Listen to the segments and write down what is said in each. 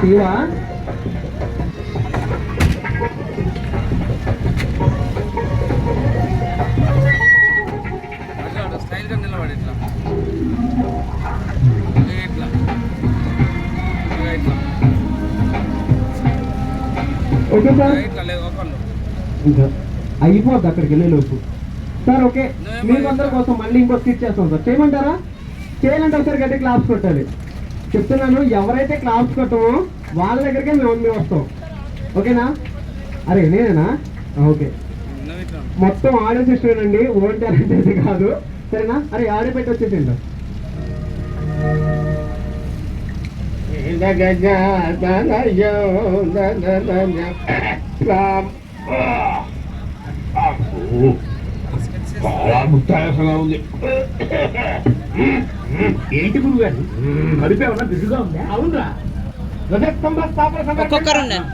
తీవా స్టైల్గా నిలబడి ఇట్లా ఇట్లా ఓకే సార్ ఇట్లా లేదు ఒకళ్ళు ఇంకా అయిపోద్ది అక్కడికి వెళ్ళేలోపు సార్. ఓకే మీకు అందరి కోసం మళ్ళీ ఇంకో స్కిట్ చేస్తాం సార్. చేయమంటారా? చేయాలంటే ఒకసారి గట్టి క్లాప్స్ కొట్టాలి. చెప్తున్నాను, ఎవరైతే క్లాప్స్ కొట్టమో వాళ్ళ దగ్గరికే మేము వస్తాం. ఓకేనా? అరే నేనేనా? ఓకే, మొత్తం ఆడియో సిస్టమ్ అండి, ఓన్ టాలెంట్ అయితే కాదు. సరేనా? అరే ఆడియో పెట్టి వచ్చేసిండు. చాలా ముత్తాయసంగా ఉంది. ఏంటి గురువు గారు, కడుపు ఏమన్నా బిజుగా ఉందా? అవునరా,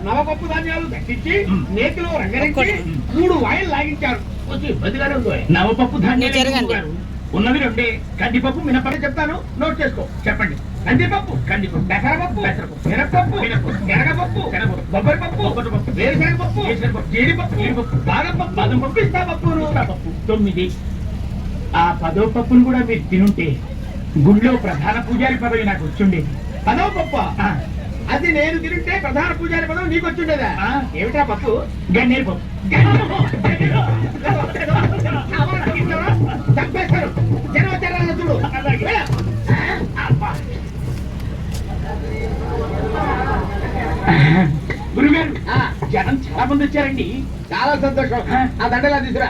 నవపప్పు ధాన్యాలు దక్కించి నేతిలో రంగరించి 3 వాయిల్ లాగించారు. నవపప్పు ధాన్యాలు ఉన్నవి 2. కందిపప్పు మినపప్పు చెప్తాను, నోట్ చేసుకో. చెప్పండి. కందిపప్పు పెసరపప్పు మినపప్పు శనగపప్పు బొబ్బరిపప్పు వేరుశనగపప్పు జీడిపప్పు బాదం పప్పు పిస్తాపప్పు 9. ఆ 10వ పప్పును కూడా మీరు తినుంటే గుళ్ళో ప్రధాన పూజారి పదవి నాకు వచ్చిండేది. 10వ పప్పు అది నేను తింటే ప్రధాన పూజారి పదవి నీకు వచ్చిండేదా? ఏమిటా పప్పు? గన్నేరు పప్పు. చంపేస్తారు జనవచరాలు చూడు. గురుగారు, జనం చాలా మంది వచ్చారండి. చాలా సంతోషం. ఆ దండలా తీసురా.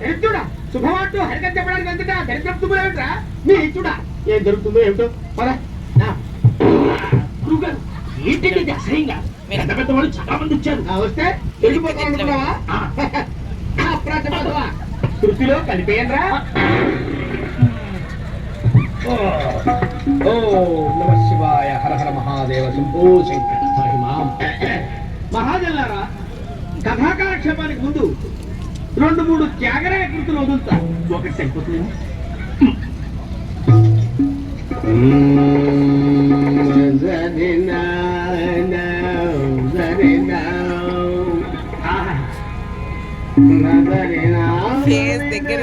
దరిద్రుడా, శుభమాటూ హరికం చెప్పడానికి వెళ్తుంటా దరిద్రం తుమ్ములేమిట్రా? నీ ఇచ్చుడా ఏం జరుగుతుందో ఏమిటో పద. గురుగారు, ఏంటంటే అసహ్యంగా పెద్ద పెద్ద వాళ్ళు చాలా మంది వచ్చారు. వస్తే వెళ్ళిపోతానుకున్నావా? కృతిలో కలిపేయండిరా. నమ శివాయ, హర హర మహాదేవ, శంభో శంకర. మహాజల్లారా, కథాకాలక్షేపానికి ముందు 2-3 త్యాగరాయ కృతులు వదులుతా. ఒకటి సరిపోతుంది. దగ్గర